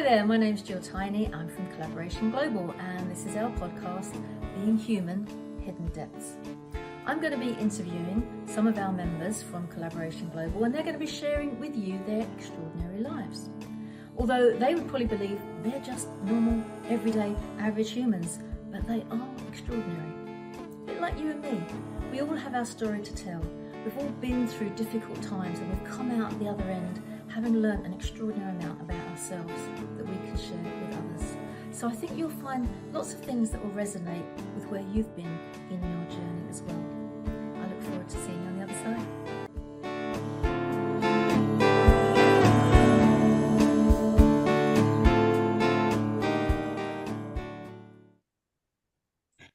Hi there, my name's Jill Tiny. I'm from Collaboration Global, and this is our podcast, Being Human, Hidden Depths. I'm going to be interviewing some of our members from Collaboration Global, and they're going to be sharing with you their extraordinary lives. Although they would probably believe they're just normal, everyday, average humans, but they are extraordinary. A bit like you and me. We all have our story to tell. We've all been through difficult times, and we've come out the other end having learnt an extraordinary amount about ourselves that we can share with others. So I think you'll find lots of things that will resonate with where you've been in your journey as well. I look forward to seeing you on the other side.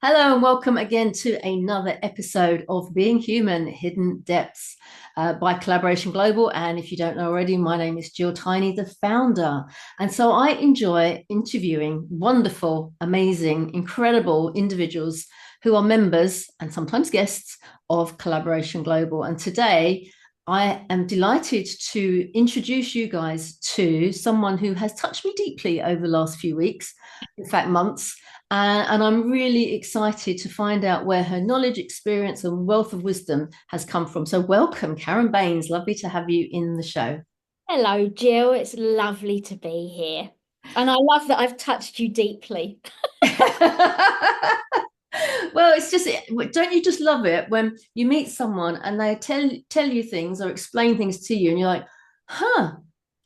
Hello and welcome again to another episode of Being Human, Hidden Depths by Collaboration Global. And if you don't know already, my name is Jill Tiny, the founder. And so I enjoy interviewing wonderful, amazing, incredible individuals who are members and sometimes guests of Collaboration Global. And today I am delighted to introduce you guys to someone who has touched me deeply over the last few weeks, in fact, months. And I'm really excited to find out where her knowledge, experience, and wealth of wisdom has come from. So welcome, Karen Baines. Lovely to have you in the show. Hello, Jill. It's lovely to be here. And I love that I've touched you deeply. Well, it's just, don't you just love it when you meet someone and they tell you things or explain things to you and you're like,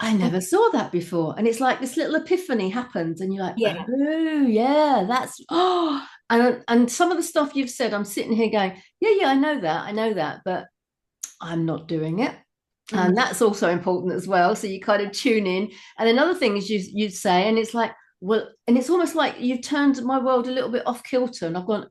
I never saw that before. And it's like this little epiphany happens and you're like, Yeah. oh, yeah, and some of the stuff you've said, I'm sitting here going, yeah, I know that, but I'm not doing it. And that's also important as well. So you kind of tune in. And another thing is you say, and it's like, well, and it's almost like you've turned my world a little bit off kilter. And I've gone,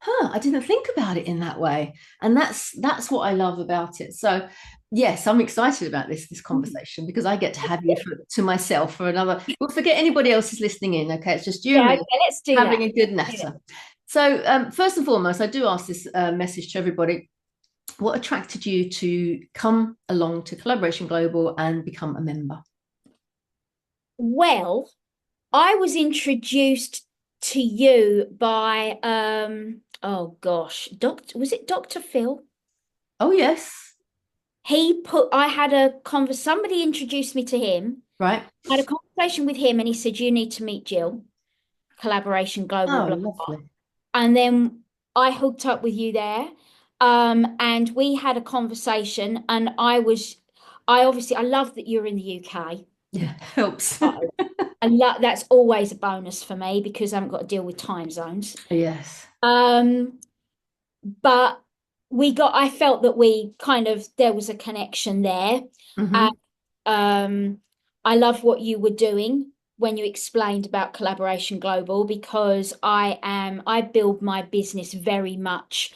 I didn't think about it in that way. And that's what I love about it. So yes, I'm excited about this conversation because I get to have you to myself for another. We'll forget anybody else is listening in. Okay, it's just you and Yeah, me okay, let's do having that. a good natter. So first and foremost, I do ask this message to everybody. What attracted you to come along to Collaboration Global and become a member? Well, I was introduced to you by oh gosh, was it Dr. Phil? Oh yes. I had somebody introduced me to him. Right. I had a conversation with him and he said, you need to meet Jill, Collaboration Global, Oh, blah, blah. lovely. And then I hooked up with you there. And we had a conversation, and I love that you're in the UK. Yeah, helps. That's always a bonus for me because I haven't got to deal with time zones. Yes. But I felt that there was a connection there. Mm-hmm. And I love what you were doing when you explained about Collaboration Global because I build my business very much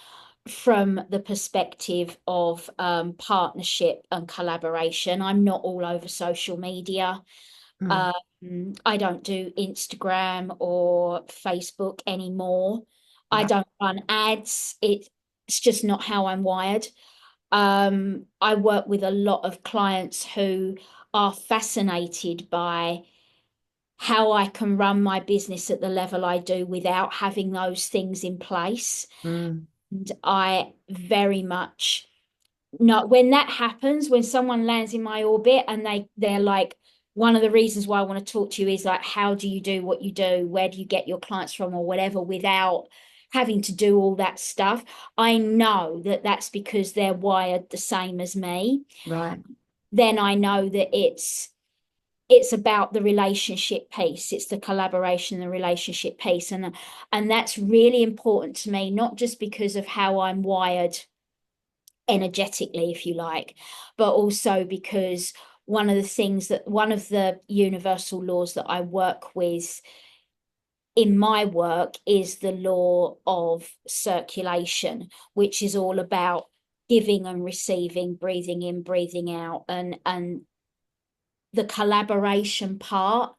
from the perspective of partnership and collaboration. I'm not all over social media. Mm. I don't do Instagram or Facebook anymore. I Right. don't run ads. It's just not how I'm wired. I work with a lot of clients who are fascinated by how I can run my business at the level I do without having those things in place. Mm. And I very much know when that happens, when someone lands in my orbit and they're like, one of the reasons why I want to talk to you is like, how do you do what you do? Where do you get your clients from or whatever without having to do all that stuff? I know that that's because they're wired the same as me. Right. Then I know that it's about the relationship piece. It's the collaboration, the relationship piece. And that's really important to me, not just because of how I'm wired energetically, if you like, but also because one of the universal laws that I work with in my work is the law of circulation, which is all about giving and receiving, breathing in, breathing out, and the collaboration part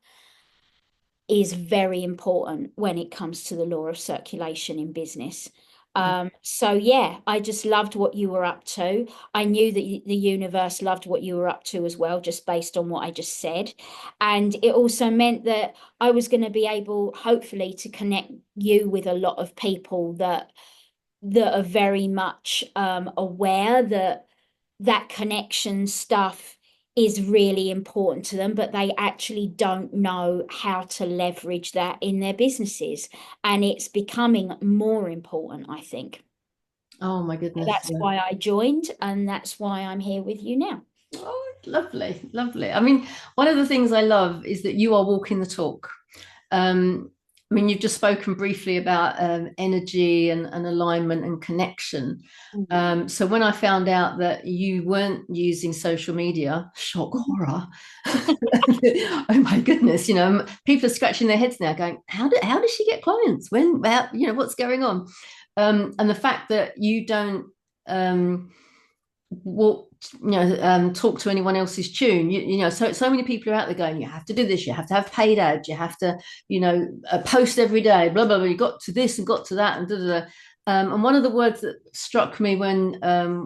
is very important when it comes to the law of circulation in business. So yeah, I just loved what you were up to. I knew that the universe loved what you were up to as well, just based on what I just said. And it also meant that I was going to be able, hopefully, to connect you with a lot of people that are very much aware that that connection stuff is really important to them, but they actually don't know how to leverage that in their businesses. And it's becoming more important, I think. Oh my goodness. That's why I joined, and that's why I'm here with you now. Oh, lovely, lovely. I mean, one of the things I love is that you are walking the talk. I mean, you've just spoken briefly about energy and alignment and connection. So when I found out that you weren't using social media, shock horror. Oh my goodness, people are scratching their heads now going, how does she get clients? What's going on? And the fact that you don't talk to anyone else's tune. So many people are out there going, you have to do this, you have to have paid ads, you have to post every day, blah blah blah, you got to this and got to that, and da, da, da. And one of the words that struck me when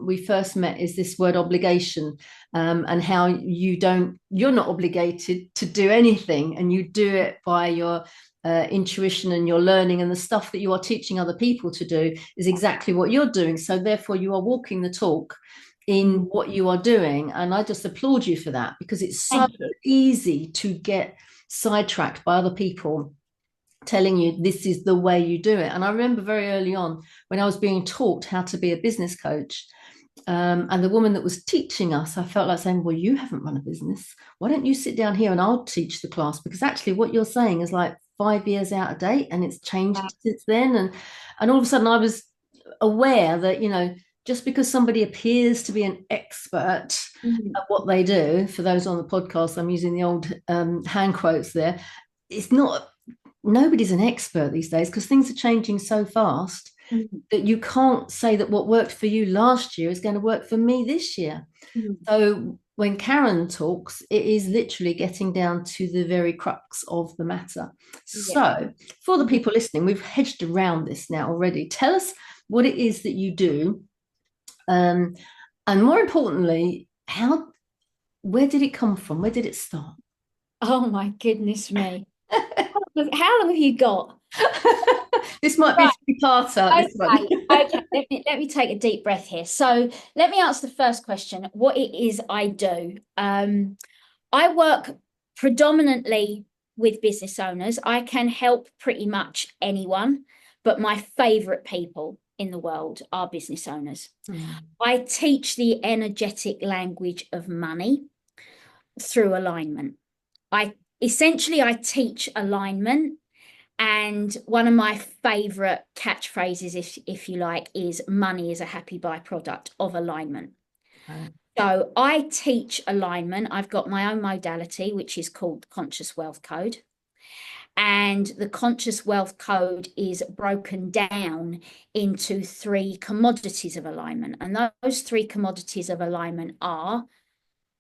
we first met is this word obligation, and how you're not obligated to do anything, and you do it by your intuition and your learning, and the stuff that you are teaching other people to do is exactly what you're doing. So therefore you are walking the talk in what you are doing, and I just applaud you for that, because it's so easy to get sidetracked by other people telling you this is the way you do it. And I remember very early on when I was being taught how to be a business coach, and the woman that was teaching us, I felt like saying, well, you haven't run a business, why don't you sit down here and I'll teach the class, because actually what you're saying is like 5 years out of date, and it's changed since then. And all of a sudden I was aware that just because somebody appears to be an expert at what they do, for those on the podcast, I'm using the old hand quotes there, it's not, nobody's an expert these days, because things are changing so fast that you can't say that what worked for you last year is going to work for me this year. So when Karen talks, it is literally getting down to the very crux of the matter. So for the people listening, we've hedged around this now already. Tell us what it is that you do. And more importantly, where did it come from? Where did it start? Oh my goodness me. How long have you got? This might be a three-parter. Okay. Let me take a deep breath here. So let me answer the first question, what it is I do. I work predominantly with business owners. I can help pretty much anyone, but my favorite people in the world are business owners. I teach the energetic language of money through alignment. I teach alignment, and one of my favorite catchphrases, if you like, is money is a happy byproduct of alignment. So I teach alignment. I've got my own modality, which is called the Conscious Wealth Code. And the Conscious Wealth Code is broken down into 3 commodities of alignment. And those 3 commodities of alignment are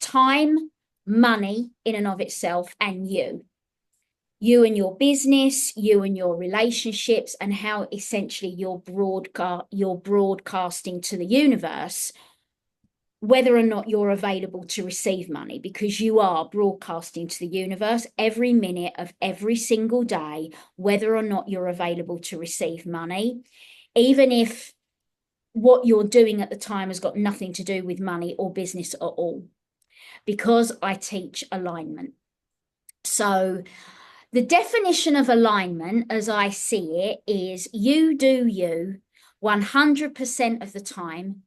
time, money in and of itself, and you and your business, you and your relationships, and how essentially you're broadcasting to the universe whether or not you're available to receive money, because you are broadcasting to the universe every minute of every single day whether or not you're available to receive money, even if what you're doing at the time has got nothing to do with money or business at all, because I teach alignment. So the definition of alignment, as I see it, is you do you 100% of the time,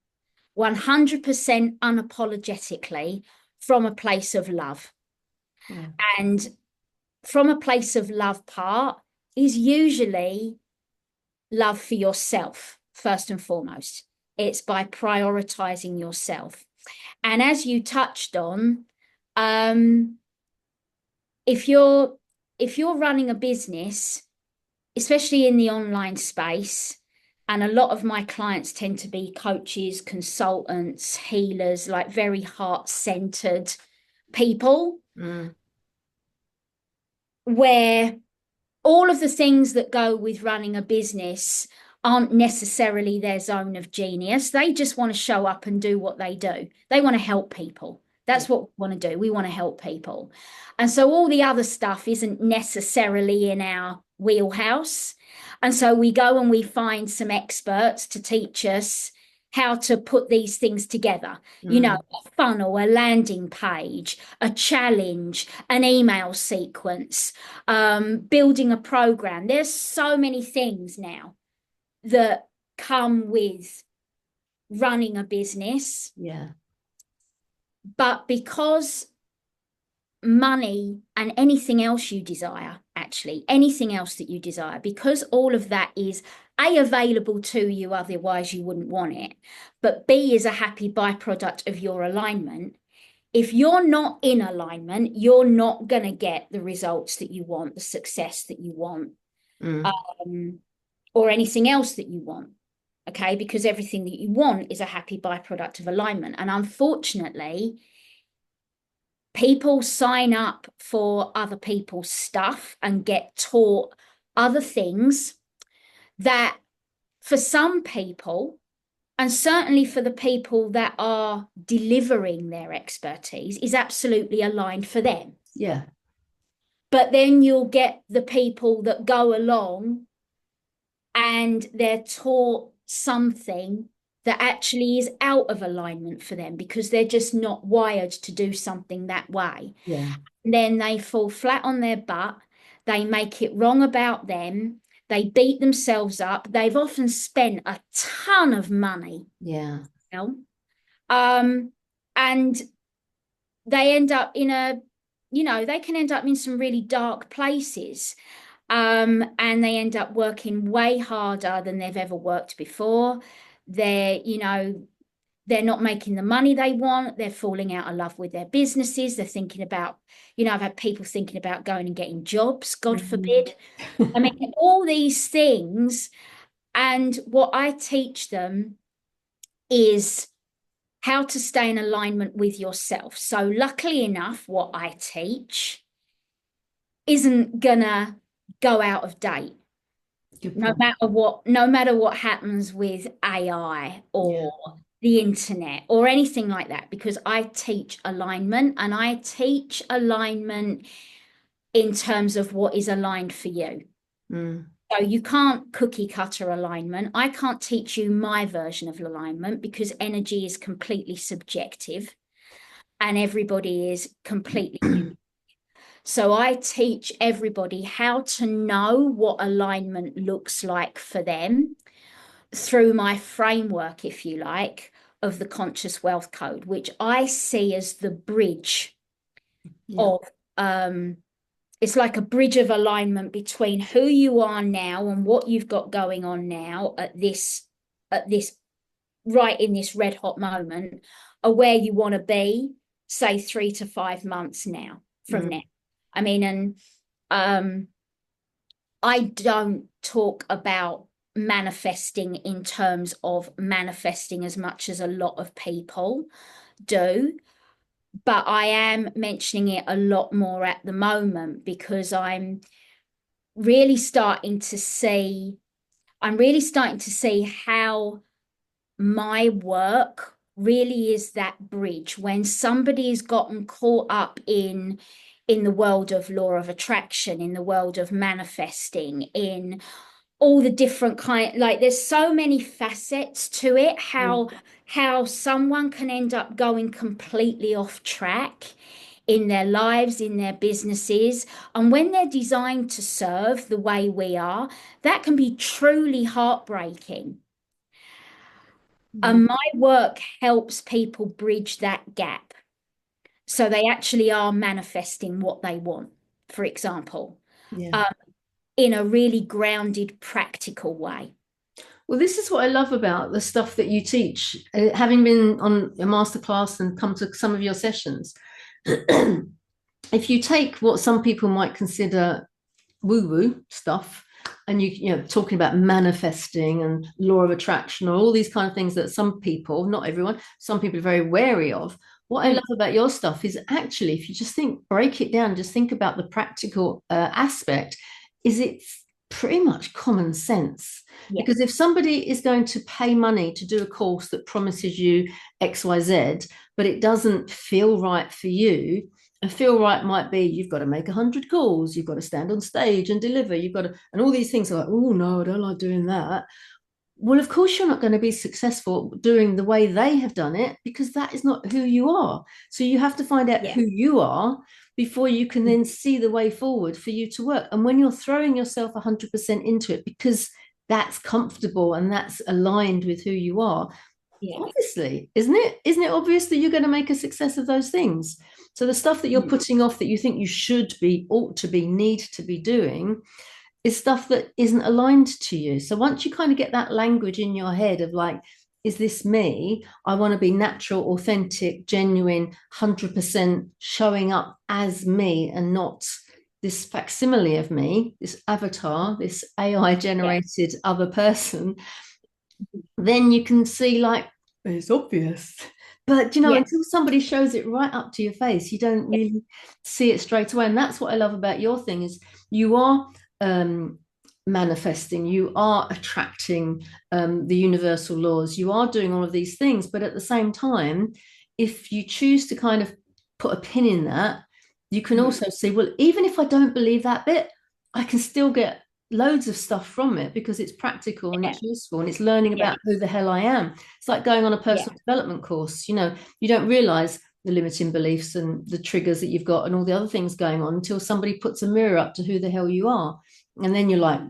100% unapologetically, from a place of love. And from a place of love part is usually love for yourself, first and foremost. It's by prioritizing yourself. And as you touched on, if you're running a business, especially in the online space, and a lot of my clients tend to be coaches, consultants, healers, like very heart-centered people, where all of the things that go with running a business aren't necessarily their zone of genius. They just want to show up and do what they do. They want to help people. That's what we want to do. We want to help people. And so all the other stuff isn't necessarily in our wheelhouse. And so we go and we find some experts to teach us how to put these things together. You know, a funnel, a landing page, a challenge, an email sequence, building a program. There's so many things now that come with running a business. Yeah. But because money and anything else you desire, actually, anything else that you desire, because all of that is A, available to you, otherwise you wouldn't want it, but B, is a happy byproduct of your alignment. If you're not in alignment, you're not going to get the results that you want, the success that you want, or anything else that you want. Okay, because everything that you want is a happy byproduct of alignment. And unfortunately, people sign up for other people's stuff and get taught other things that for some people, and certainly for the people that are delivering their expertise, is absolutely aligned for them. Yeah. But then you'll get the people that go along and they're taught something that actually is out of alignment for them because they're just not wired to do something that way. Yeah. And then they fall flat on their butt. They make it wrong about them. They beat themselves up. They've often spent a ton of money. Yeah. You know? And they end up in they can end up in some really dark places. And they end up working way harder than they've ever worked before. They're not making the money they want. They're falling out of love with their businesses. They're thinking about, I've had people thinking about going and getting jobs, God forbid. I mean, all these things. And what I teach them is how to stay in alignment with yourself. So luckily enough, what I teach isn't gonna go out of date. No matter what happens with AI or the internet or anything like that, because I teach alignment, and I teach alignment in terms of what is aligned for you. So you can't cookie cutter alignment. I can't teach you my version of alignment because energy is completely subjective and everybody is completely unique. So I teach everybody how to know what alignment looks like for them through my framework, if you like, of the Conscious Wealth Code, which I see as the bridge of it's like a bridge of alignment between who you are now and what you've got going on now at this right in this red hot moment, or where you want to be, say 3 to 5 months now from now. I mean, and I don't talk about manifesting in terms of manifesting as much as a lot of people do, but I am mentioning it a lot more at the moment because I'm really starting to see how my work really is that bridge. When somebody's gotten caught up in the world of law of attraction, in the world of manifesting, in all the different there's so many facets to it, how someone can end up going completely off track in their lives, in their businesses. And when they're designed to serve the way we are, that can be truly heartbreaking. And my work helps people bridge that gap. So they actually are manifesting what they want, for example, in a really grounded, practical way. Well, this is what I love about the stuff that you teach. Having been on a masterclass and come to some of your sessions, if you take what some people might consider woo-woo stuff, and talking about manifesting and law of attraction, or all these kind of things that some people, not everyone, some people are very wary of. What I love about your stuff is actually, if you just break it down, just think about the practical aspect, is it's pretty much common sense. Yeah. Because if somebody is going to pay money to do a course that promises you XYZ, but it doesn't feel right for you, and feel right might be you've got to make 100 calls, you've got to stand on stage and deliver, you've got to, and all these things are like, oh no, I don't like doing that. Well, of course, you're not going to be successful doing the way they have done it because that is not who you are. So you have to find out Yeah. who you are before you can then see the way forward for you to work. And when you're throwing yourself 100% into it because that's comfortable and that's aligned with who you are, Yeah. obviously, isn't it obvious that you're going to make a success of those things? So the stuff that you're putting off that you think you should be, ought to be, need to be doing is stuff that isn't aligned to you. So once you kind of get that language in your head of like, is this me? I want to be natural, authentic, genuine, 100% showing up as me and not this facsimile of me, this avatar, this AI generated other person. Then you can see like, it's obvious. But until somebody shows it right up to your face, you don't really see it straight away. And that's what I love about your thing is you are manifesting, you are attracting the universal laws, you are doing all of these things. But at the same time, if you choose to kind of put a pin in that, you can also see, well, even if I don't believe that bit, I can still get loads of stuff from it because it's practical and it's useful and it's learning about who the hell I am. It's like going on a personal development course. You don't realize the limiting beliefs and the triggers that you've got and all the other things going on until somebody puts a mirror up to who the hell you are. And then you're like,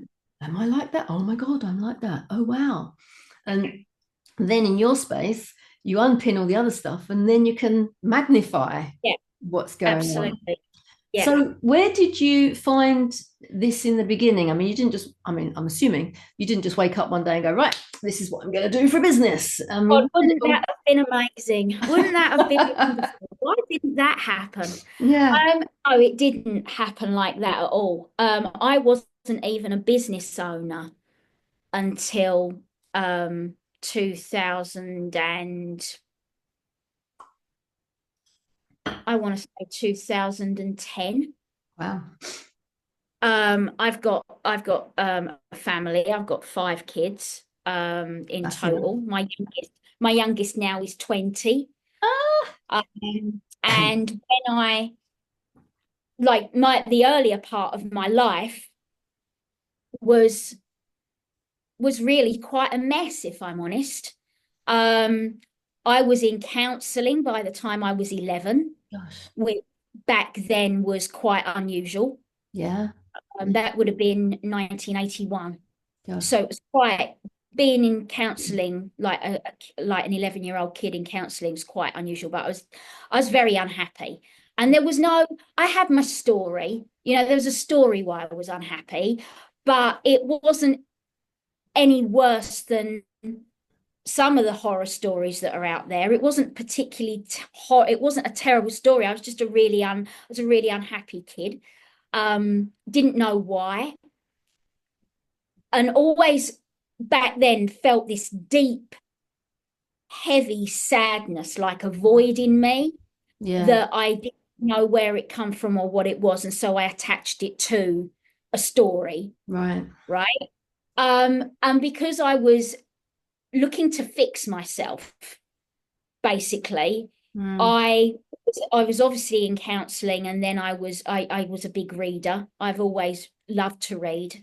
am I like that? Oh my God, I'm like that. Oh, wow. And then in your space, you unpin all the other stuff and then you can magnify what's going on. Yeah. So where did you find this in the beginning? I mean, I'm assuming you didn't just wake up one day and go, right, this is what I'm going to do for business. God, wouldn't that have been amazing? Wouldn't that have been wonderful? Why didn't that happen? Yeah. No, it didn't happen like that at all. I wasn't even a business owner until 2000 and I want to say 2010. Wow. I've got a family. I've got 5 kids in total. My youngest now is 20. And when I the earlier part of my life was really quite a mess, if I'm honest. I was in counselling by the time I was 11, which back then was quite unusual. Yeah. That would have been 1981. Gosh. So it was quite, being in counselling, like an 11-year-old kid in counselling was quite unusual, but I was very unhappy. And I had my story, there was a story why I was unhappy, but it wasn't any worse than some of the horror stories that are out there. It wasn't particularly it wasn't a terrible story. I was just a really unhappy kid. Didn't know why. And always back then felt this deep, heavy sadness, like a void in me that I didn't know where it come from or what it was. And so I attached it to a story. Right. And because I was looking to fix myself, basically, I was obviously in counselling, and then I was a big reader. I've always loved to read.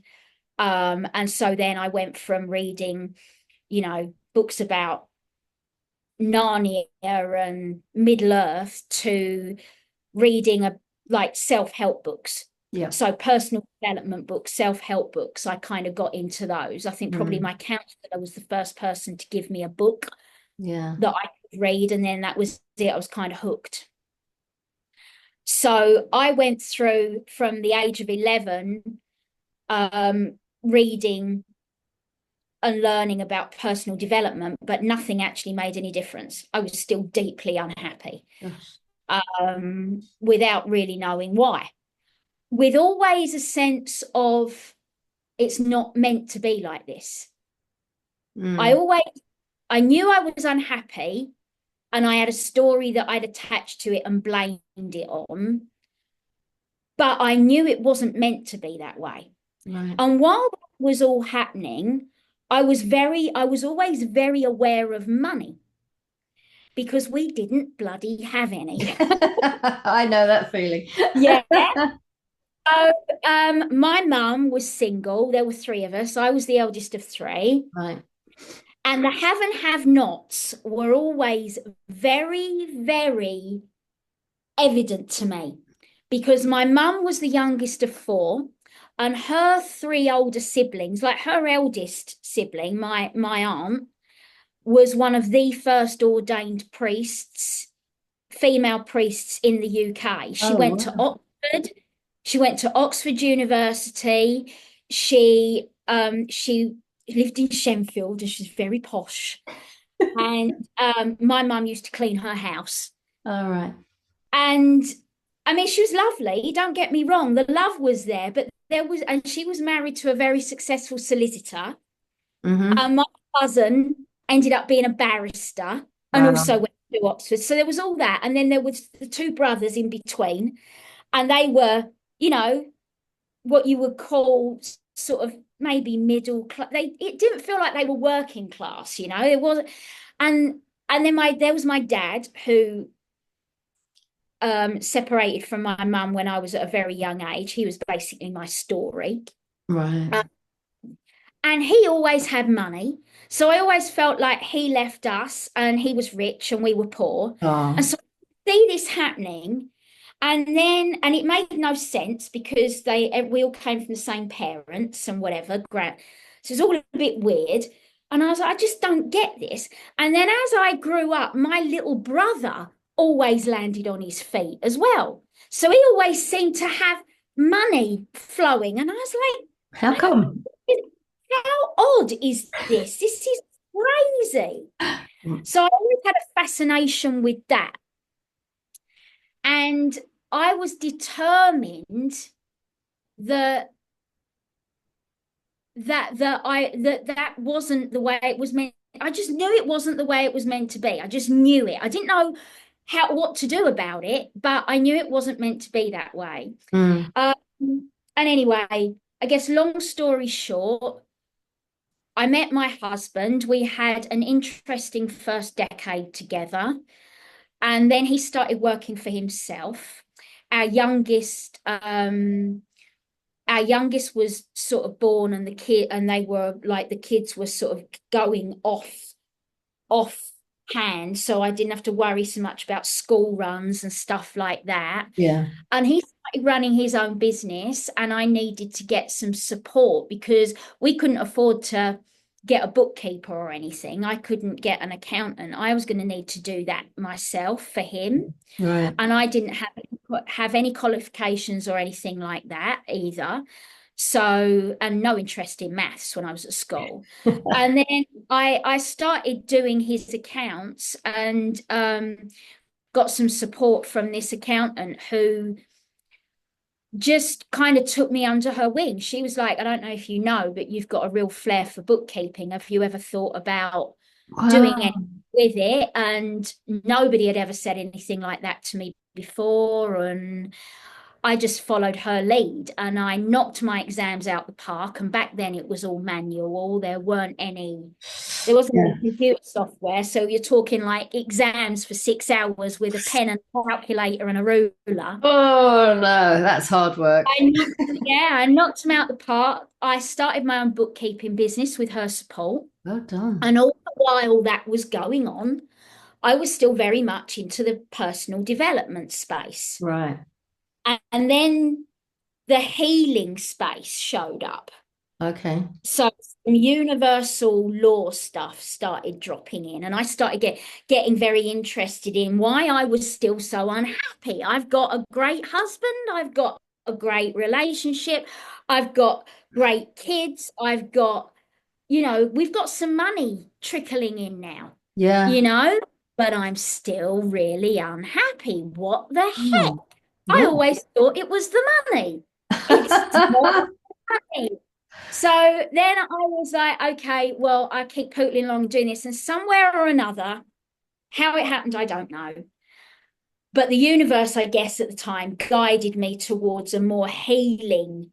And so then I went from reading, books about Narnia and Middle Earth to reading self-help books. Yeah. So personal development books, self-help books, I kind of got into those. I think probably my counsellor was the first person to give me a book that I could read, and then that was it. I was kind of hooked. So I went through from the age of 11, reading and learning about personal development, but nothing actually made any difference. I was still deeply unhappy, without really knowing why. With always a sense of it's not meant to be like this. I knew I was unhappy, and I had a story that I'd attached to it and blamed it on, but I knew it wasn't meant to be that way. Right. And while that was all happening, I was always very aware of money because we didn't bloody have any. I know that feeling. Yeah. So, my mum was single. There were three of us. I was the eldest of three. Right. And the have and have nots were always very, very evident to me because my mum was the youngest of four, and her three older siblings, like her eldest sibling, my aunt, was one of the first ordained priests, female priests in the UK. She Oh, went to wow. Oxford. She went to Oxford University. She lived in Shenfield and she's very posh. And my mum used to clean her house. All right. And I mean, she was lovely, don't get me wrong, the love was there, but and she was married to a very successful solicitor. Mm-hmm. My cousin ended up being a barrister and Wow. also went to Oxford. So there was all that. And then there was the two brothers in between, and they were, you know, what you would call sort of maybe middle class. It didn't feel like they were working class, you know. It wasn't. And then there was my dad who separated from my mum when I was at a very young age. He was basically my story. Right. Uh, and he always had money. So I always felt like he left us and he was rich and we were poor. And Oh, so I see this happening. And it made no sense because we all came from the same parents and whatever. So it's all a bit weird. And I was like, I just don't get this. And then as I grew up, my little brother always landed on his feet as well. So he always seemed to have money flowing. And I was how like, I come? don't, how odd is this? This is crazy. Mm. So I always had a fascination with that. And I was determined that that wasn't the way it was meant. I just knew it wasn't the way it was meant to be. I just knew it. I didn't know what to do about it, but I knew it wasn't meant to be that way. Mm. Um, and anyway, I guess long story short, I met my husband. We had an interesting first decade together. And then he started working for himself. Our youngest, our youngest was sort of born, and the kids were sort of going off hand. So I didn't have to worry so much about school runs and stuff like that. Yeah. And he started running his own business, and I needed to get some support because we couldn't afford to get a bookkeeper or anything. I couldn't get an accountant. I was going to need to do that myself for him. Right. And I didn't have any qualifications or anything like that either. So, and no interest in maths when I was at school. And then I started doing his accounts and got some support from this accountant who just kind of took me under her wing. She was like, I don't know if you know, but you've got a real flair for bookkeeping. Have you ever thought about doing Wow. anything with it? And nobody had ever said anything like that to me before. And I just followed her lead and I knocked my exams out the park. And back then it was all manual. There wasn't Yeah. any computer software. So you're talking like exams for 6 hours with a pen and a calculator and a ruler. Oh no, that's hard work. I knocked them out the park. I started my own bookkeeping business with her support. Well done. And all the while that was going on, I was still very much into the personal development space. Right. And then the healing space showed up. Okay. So some universal law stuff started dropping in, and I started getting very interested in why I was still so unhappy. I've got a great husband, I've got a great relationship, I've got great kids, we've got some money trickling in now, Yeah. you know, but I'm still really unhappy. What the heck? Oh, I yeah. always thought it was the money. It's not money. So then I was like, okay, well, I keep pootling along doing this, and somewhere or another, how it happened, I don't know. But the universe, I guess, at the time guided me towards a more healing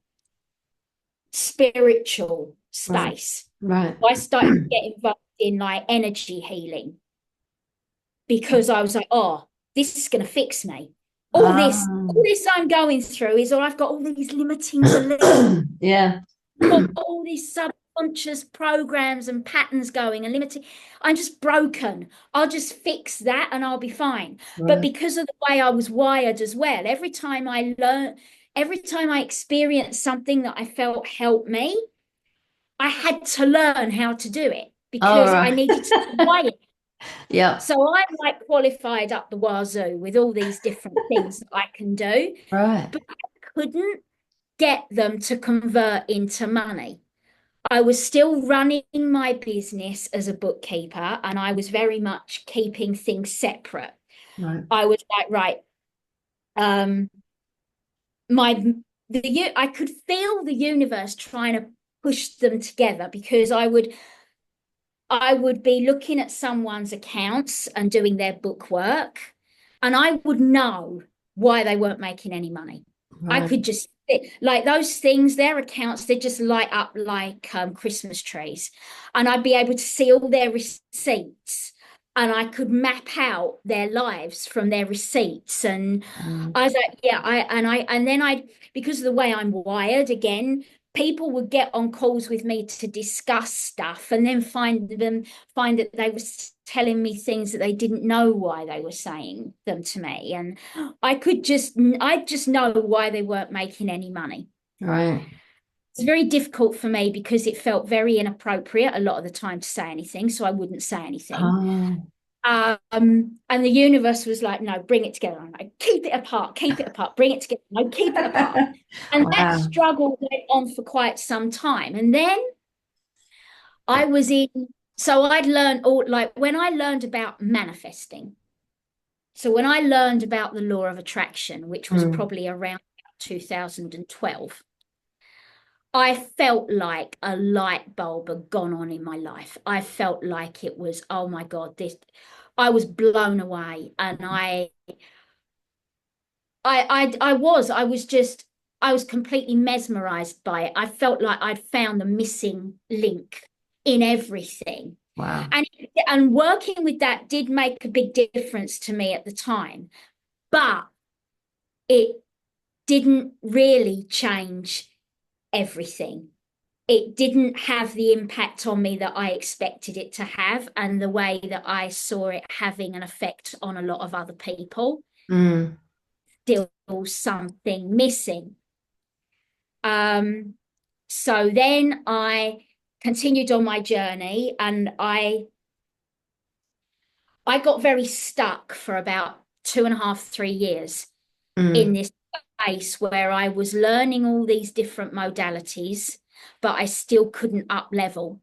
spiritual Right. space. Right. I started to get involved in like energy healing because I was like, oh, this is going to fix me. All Um, this I'm going through is, I've got all these limiting beliefs, yeah. got all these subconscious programs and patterns going and limiting. I'm just broken. I'll just fix that and I'll be fine. But Right. because of the way I was wired as well, every time I experienced something that I felt helped me, I had to learn how to do it All because I right. needed to wire it. Yeah. So I'm like qualified up the wazoo with all these different things that I can do, Right. but I couldn't get them to convert into money. I was still running my business as a bookkeeper and I was very much keeping things separate. Right. I was like, right, um, I could feel the universe trying to push them together because I would be looking at someone's accounts and doing their bookwork, and I would know why they weren't making any money. I Right. could just, like those things, their accounts, they just light up like Christmas trees. And I'd be able to see all their receipts and I could map out their lives from their receipts. And Mm. I was like, yeah, and then because of the way I'm wired again, people would get on calls with me to discuss stuff and then find that they were telling me things that they didn't know why they were saying them to me, and I just know why they weren't making any money. Right. It's very difficult for me because it felt very inappropriate a lot of the time to say anything, so I wouldn't say anything. Oh. And the universe was like, no, bring it together. I'm like, keep it apart, bring it together, no, keep it apart. And that Wow. struggle went on for quite some time. And then I was in, so I'd learned all, like when I learned about manifesting. So when I learned about the law of attraction, which was Mm. probably around 2012, I felt like a light bulb had gone on in my life. I felt like it was, oh my God, I was blown away. And I was completely mesmerized by it. I felt like I'd found the missing link in everything. Wow. And working with that did make a big difference to me at the time, but it didn't really change everything. It didn't have the impact on me that I expected it to have, and the way that I saw it having an effect on a lot of other people. Mm. Still something missing. So then I continued on my journey, and I got very stuck for about 2.5, 3 years in Mm. this space where I was learning all these different modalities, but I still couldn't up level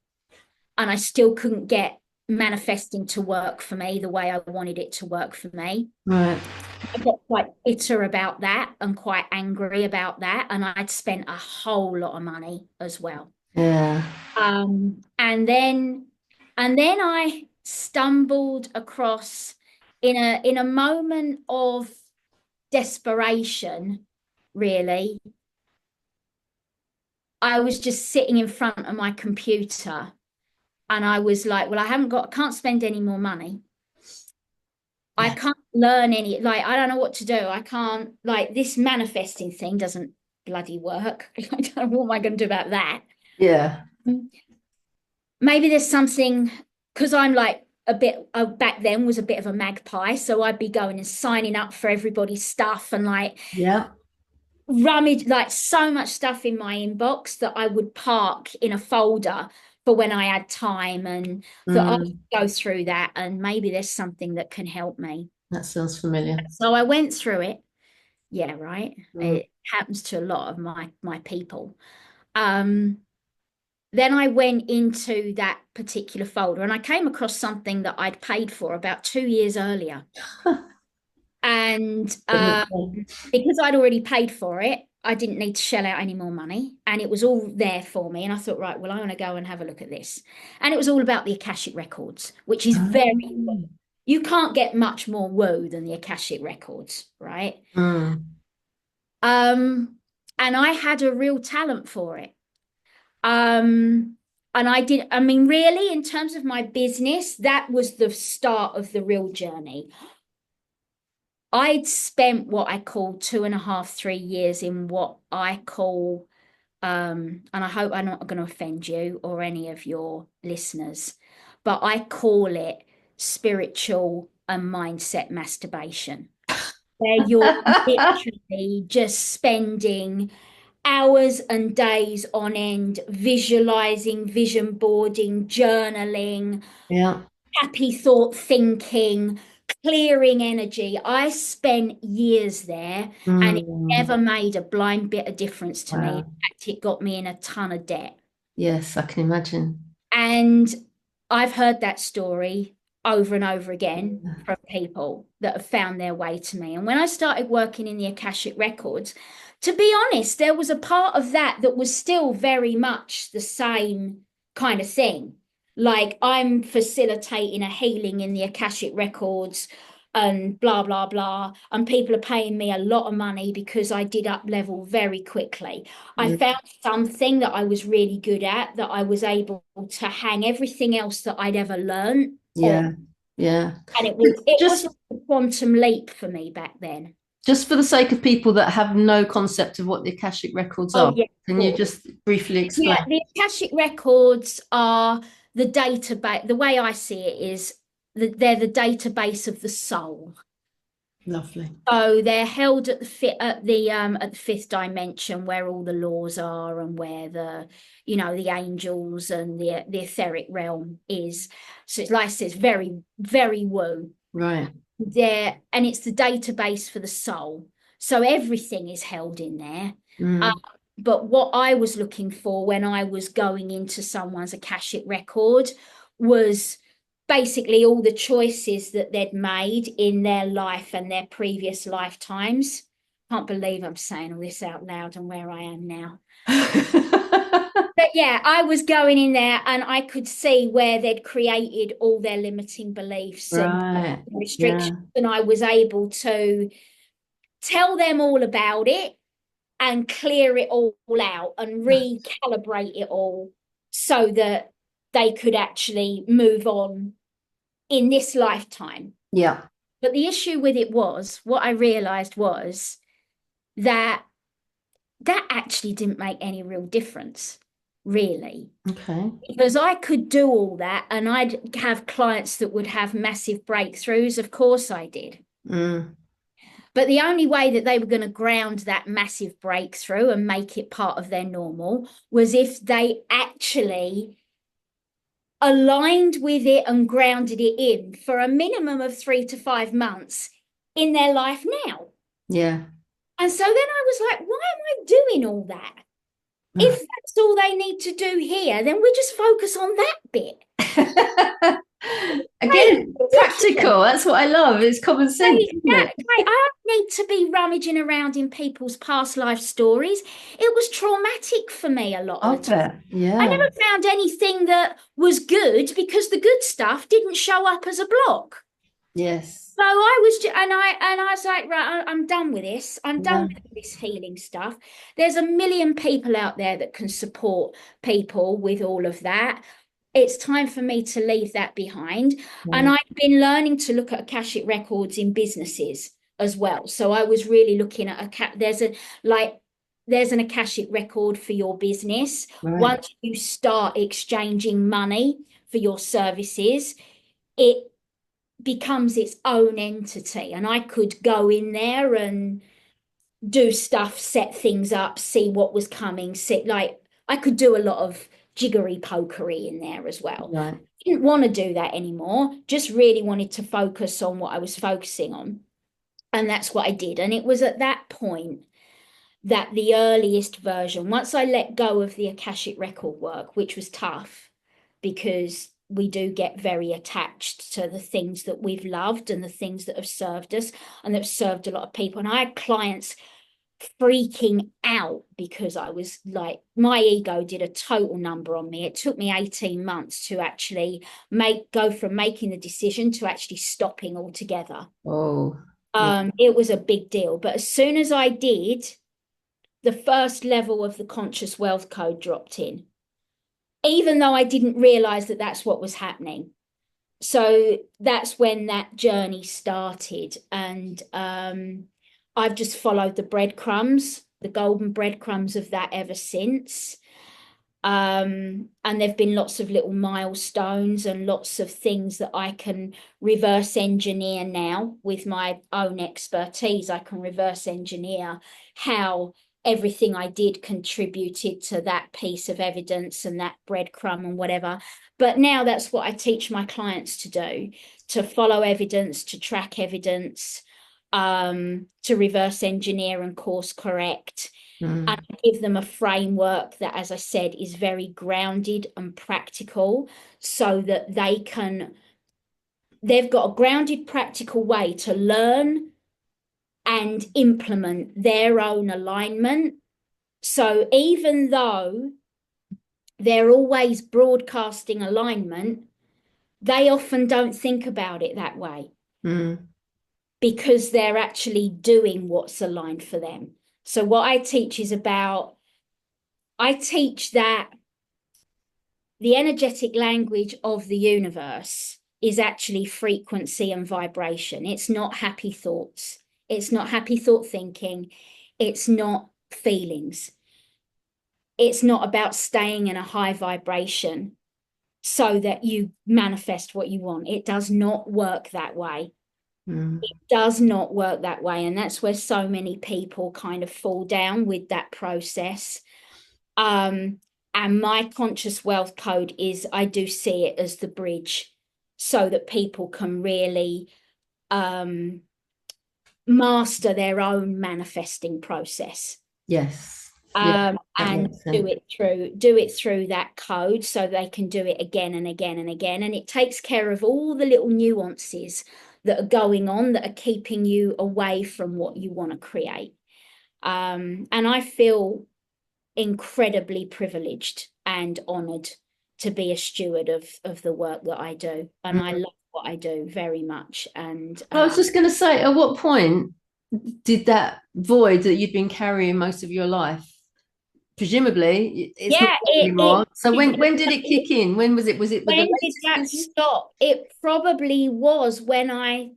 and I still couldn't get manifesting to work for me the way I wanted it to work for me. Right. I got quite bitter about that and quite angry about that. And I'd spent a whole lot of money as well. Yeah. And then I stumbled across in a moment of desperation, really. I was just sitting in front of my computer and I was like, well, I can't spend any more money. I can't learn any, like, I don't know what to do. I can't, like, this manifesting thing doesn't bloody work. I don't know what am I going to do about that. Yeah. Maybe there's something, because I'm like a bit, back then was a bit of a magpie. So I'd be going and signing up for everybody's stuff and like Yeah. rummage, like so much stuff in my inbox that I would park in a folder for when I had time, and thought Mm. I'll go through that and maybe there's something that can help me. That sounds familiar. So I went through it. Yeah, right. Mm. It happens to a lot of my people. Um, then I went into that particular folder and I came across something that I'd paid for about 2 years earlier. And because I'd already paid for it, I didn't need to shell out any more money. And it was all there for me. And I thought, right, well, I want to go and have a look at this. And it was all about the Akashic Records, which is very, Oh. you can't get much more woo than the Akashic Records, right? Mm. Um, and I had a real talent for it. And I mean, really, in terms of my business, that was the start of the real journey. I'd spent what I call 2.5, 3 years in what I call, and I hope I'm not going to offend you or any of your listeners, but I call it spiritual and mindset masturbation, where you're literally just spending hours and days on end visualizing, vision boarding, journaling, Yeah. happy thought thinking, clearing energy. I spent years there and it Mm. never made a blind bit of difference to me. In Wow. fact, it got me in a ton of debt. Yes, I can imagine. And I've heard that story over and over again Yeah. from people that have found their way to me. And when I started working in the Akashic Records, to be honest, there was a part of that that was still very much the same kind of thing. Like I'm facilitating a healing in the Akashic Records and blah, blah, blah. And people are paying me a lot of money because I did up level very quickly. I Mm. found something that I was really good at, that I was able to hang everything else that I'd ever learned Yeah. on. Yeah. And it was Just a quantum leap for me back then. just for the sake of people that have no concept of what the Akashic records Oh are, yeah, of can you course. just briefly explain? Yeah, the Akashic Records are the database. The way I see it is that they're the database of the soul. Lovely. So they're held at the fifth dimension where all the laws are and where the angels and the etheric realm is. So it's like I said, it's very, very woo. Right. There, and it's the database for the soul. So everything is held in there. Uh, Mm. but what I was looking for when I was going into someone's Akashic record was basically all the choices that they'd made in their life and their previous lifetimes. Can't believe I'm saying all this out loud and where I am now. But yeah, I was going in there and I could see where they'd created all their limiting beliefs and Right. Yeah. restrictions, and I was able to tell them all about it and clear it all out and recalibrate it all so that they could actually move on in this lifetime. Yeah. But the issue with it was, what I realized was that that actually didn't make any real difference, really. Okay. Because I could do all that and I'd have clients that would have massive breakthroughs. Of course I did. Mm. But the only way that they were going to ground that massive breakthrough and make it part of their normal was if they actually aligned with it and grounded it in for a minimum of 3 to 5 months in their life now. Yeah. And so then I was like, why am I doing all that? If that's all they need to do here, then we just focus on that bit. Again, practical. That's what I love. It's common sense, isn't it? I don't need to be rummaging around in people's past life stories. It was traumatic for me a lot I of the time. bet. I Yeah. never found anything that was good because the good stuff didn't show up as a block. Yes. So I was, and I was like, right, I'm done with this. I'm done Yeah. with this healing stuff. There's a million people out there that can support people with all of that. It's time for me to leave that behind. And Right. I've been learning to look at Akashic records in businesses as well. So I was really looking at there's an Akashic record for your business. Right. Once you start exchanging money for your services, it becomes its own entity. And I could go in there and do stuff, set things up, see what was coming, I could do a lot of jiggery pokery in there as well. Right. Didn't want to do that anymore, just really wanted to focus on what I was focusing on. And that's what I did. And it was at that point that the earliest version, once I let go of the Akashic record work, which was tough because we do get very attached to the things that we've loved and the things that have served us and that have served a lot of people. And I had clients freaking out because I was like, my ego did a total number on me. It took me 18 months to actually go from making the decision to actually stopping altogether. Oh. Yeah. It was a big deal. But as soon as I did, the first level of the conscious wealth code dropped in. even though I didn't realize that that's what was happening. So that's when that journey started. And I've just followed the breadcrumbs, the golden breadcrumbs of that ever since. And there've been lots of little milestones and lots of things that I can reverse engineer now with my own expertise. I can reverse engineer how everything I did contributed to that piece of evidence and that breadcrumb and whatever. But now that's what I teach my clients to do, to follow evidence, to track evidence, to reverse engineer and course correct. And give them a framework that, as I said, is very grounded and practical, so that they've got a grounded, practical way to learn and implement their own alignment. So even though they're always broadcasting alignment, they often don't think about it that way because they're actually doing what's aligned for them. So what I teach I teach that the energetic language of the universe is actually frequency and vibration. It's not happy thoughts. It's not happy thought thinking. It's not feelings. It's not about staying in a high vibration so that you manifest what you want. It does not work that way. It does not work that way. And that's where so many people kind of fall down with that process. And my conscious wealth code is, I do see it as the bridge so that people can really master their own manifesting process. Yes. And do it through that code so they can do it again and again and again. And it takes care of all the little nuances that are going on that are keeping you away from what you want to create. And I feel incredibly privileged and honored to be a steward of the work that I do. And I love what I do very much. And I was just going to say, at what point did that void that you'd been carrying most of your life, presumably it's not anymore. So when did it kick in? When was it? Was it with when did that stop? It probably was when I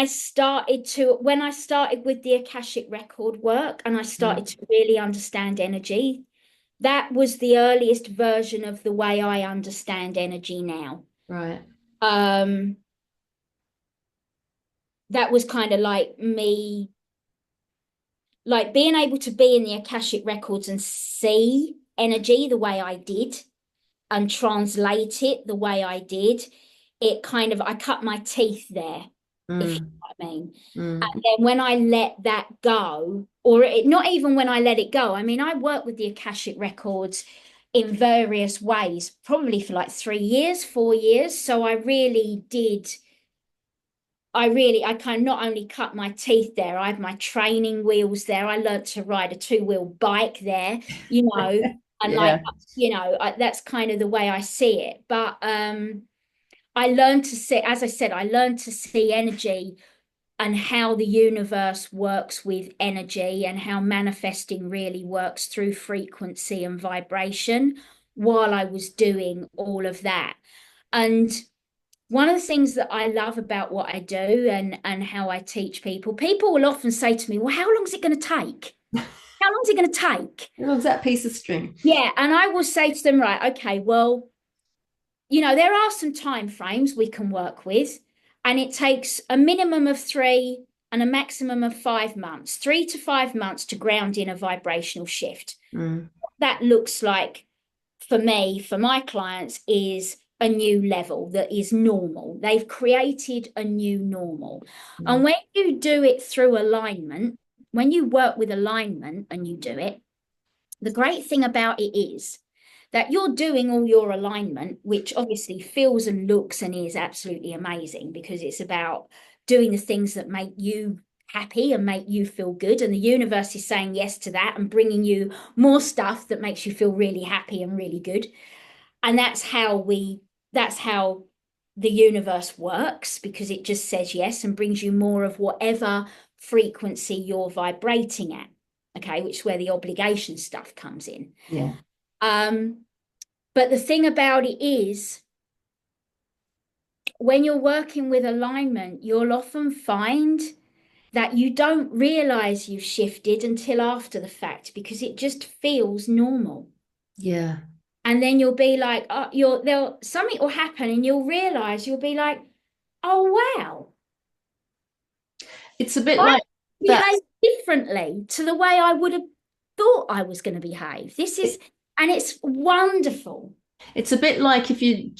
started with the Akashic record work and I started to really understand energy. That was the earliest version of the way I understand energy now. Right. That was kind of like me, like being able to be in the Akashic records and see energy the way I did and translate it the way I did. It kind of, I cut my teeth there, if you know what I mean. And then when I let that go, or not even when I let it go, I mean, I worked with the Akashic records in various ways, probably for like 3 years, 4 years. So I kind of not only cut my teeth there, I had my training wheels there. I learned to ride a 2-wheel bike there, and that's kind of the way I see it. But I learned to see, as I said, I learned to see energy and how the universe works with energy and how manifesting really works through frequency and vibration while I was doing all of that. And one of the things that I love about what I do and how I teach people will often say to me, well, how long is it going to take? How long is it going to take? How long's that piece of string? Yeah. And I will say to them, right, okay, well, there are some time frames we can work with, and it takes a minimum of 3 and a maximum of 5 months, 3 to 5 months to ground in a vibrational shift. That looks like, for me, for my clients, is a new level that is normal. They've created a new normal. And when you do it through alignment, when you work with alignment and you do it, the great thing about it is that you're doing all your alignment, which obviously feels and looks and is absolutely amazing, because it's about doing the things that make you happy and make you feel good. And the universe is saying yes to that and bringing you more stuff that makes you feel really happy and really good. And that's how the universe works, because it just says yes and brings you more of whatever frequency you're vibrating at. Okay, which is where the obligation stuff comes in. Yeah. But the thing about it is, when you're working with alignment, you'll often find that you don't realize you've shifted until after the fact because it just feels normal. Yeah. And then you'll be like, oh, something will happen and you'll realize, you'll be like, oh wow, It's a bit I like that. behave differently to the way I would have thought I was going to behave. And it's wonderful. It's a bit like if you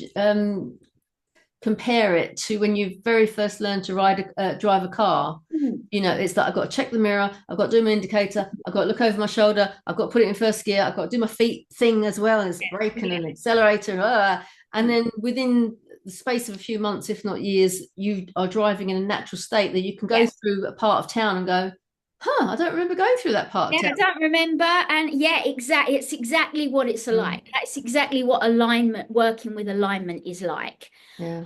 compare it to when you very first learned to drive a car. Mm. You know, it's like I've got to check the mirror, I've got to do my indicator, I've got to look over my shoulder, I've got to put it in first gear, I've got to do my feet thing as well, and it's braking and accelerator, and then within the space of a few months, if not years, you are driving in a natural state that you can go through a part of town and go, I don't remember going through that part of town. I don't remember. And exactly. It's exactly what it's like. That's exactly what working with alignment is like. Yeah.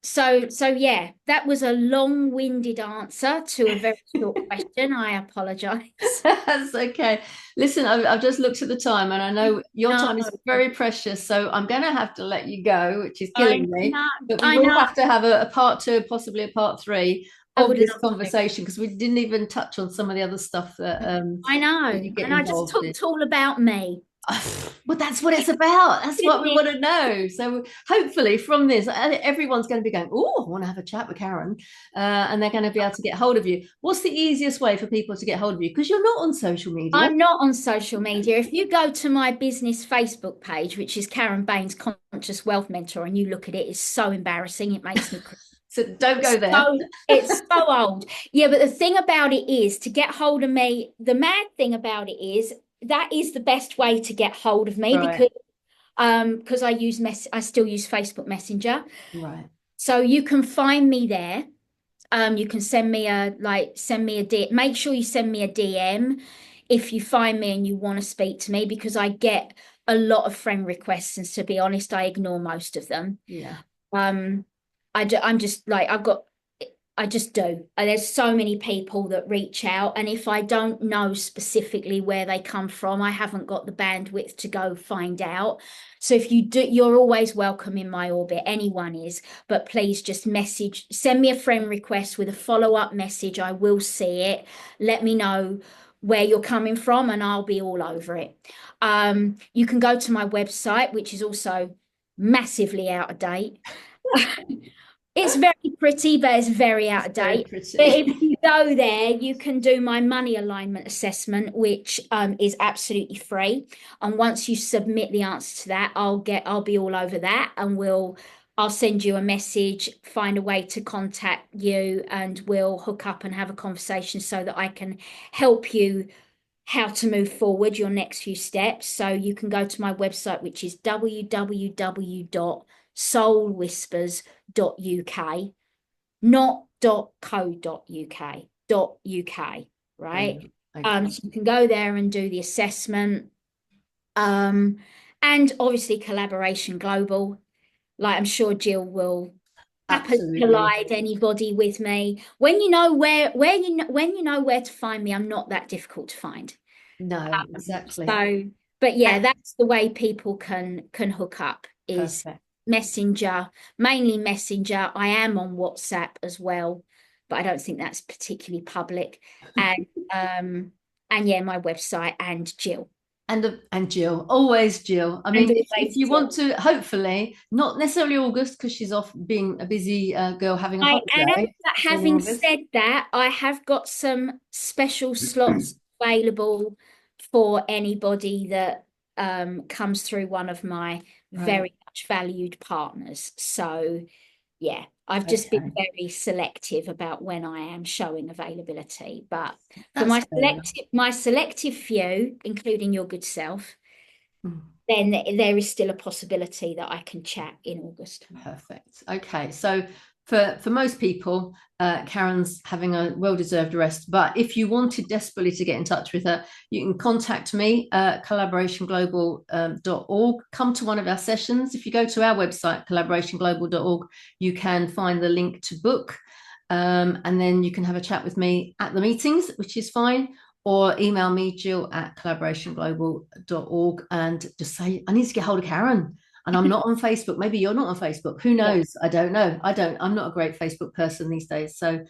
So yeah, that was a long-winded answer to a very short question. I apologize. That's okay. Listen, I've just looked at the time and I know your time is very precious, so I'm going to have to let you go, which is killing me. But we will have to have a part two, possibly a part three of this conversation, because we didn't even touch on some of the other stuff that I know. And I just talked all about me. Well, that's what it's about. That's what we want to know. So hopefully from this, everyone's going to be going, oh, I want to have a chat with Karen, and they're going to be able to get hold of you. What's the easiest way for people to get hold of you? Because you're not on social media. I'm not on social media. If you go to my business Facebook page, which is Karen Baines Conscious Wealth Mentor, and you look at it, it's so embarrassing. It makes me cry. So don't go there. It's so old. Yeah, but the thing about it is, to get hold of me, the mad thing about it is, that is the best way to get hold of me, because I still use Facebook Messenger. Right. So you can find me there. You can send me make sure you send me a DM if you find me and you want to speak to me, because I get a lot of friend requests, and to be honest, I ignore most of them. Yeah. I'm just like, I just do. There's so many people that reach out, and if I don't know specifically where they come from, I haven't got the bandwidth to go find out. So if you do, you're always welcome in my orbit. Anyone is, but please just send me a friend request with a follow-up message. I will see it. Let me know where you're coming from, and I'll be all over it. You can go to my website, which is also massively out of date. It's very pretty, but it's very out of date. But if you go there, you can do my money alignment assessment, which is absolutely free. And once you submit the answer to that, I'll be all over that, and I'll send you a message, find a way to contact you, and we'll hook up and have a conversation so that I can help you how to move forward, your next few steps. So you can go to my website, which is www.soulwhispers.uk, not .co.uk, .uk, right? Okay. So you can go there and do the assessment. And obviously Collaboration Global, like I'm sure Jill will happily collide anybody with me. When you know where to find me, I'm not that difficult to find. No, exactly. So, but yeah, that's the way people can hook up, is perfect. Messenger, mainly Messenger. I am on WhatsApp as well, but I don't think that's particularly public. And yeah, my website, and Jill. And Jill, always Jill. I mean, if you want to, hopefully, not necessarily August, because she's off being a busy girl having a holiday. Having said that, I have got some special slots available for anybody that comes through one of my very much valued partners. So yeah, I've just been very selective about when I am showing availability. But for my selective few, including your good self, then there is still a possibility that I can chat in August. Perfect. Okay, so for most people, Karen's having a well-deserved rest. But if you wanted desperately to get in touch with her, you can contact me, collaborationglobal.org. Come to one of our sessions. If you go to our website, collaborationglobal.org, you can find the link to book. And then you can have a chat with me at the meetings, which is fine. or email me, jill@collaborationglobal.org, and just say, I need to get hold of Karen. And I'm not on Facebook. Maybe you're not on Facebook. Who Yeah. knows? I don't know. I'm not a great Facebook person these days. So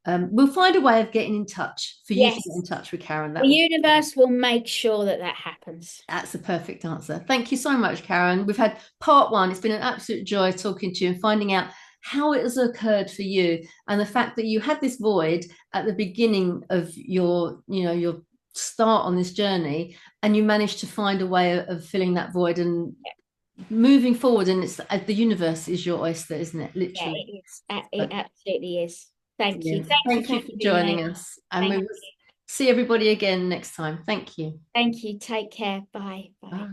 we'll find a way of getting in touch for you to get Yes. in touch with Karen. The universe will make sure that that happens. That's a perfect answer. Thank you so much, Karen. We've had part one. It's been an absolute joy talking to you and finding out how it has occurred for you, and the fact that you had this void at the beginning of your start on this journey, and you managed to find a way of filling that void and moving forward. And it's the universe is your oyster, isn't it? Yeah, Literally. it is. It absolutely is. Thank you. Yeah. Thank you Thank for you for having joining me. us, and we Thank will you. see everybody again next time. Thank you. Thank you. Take care. Bye. Bye. Bye.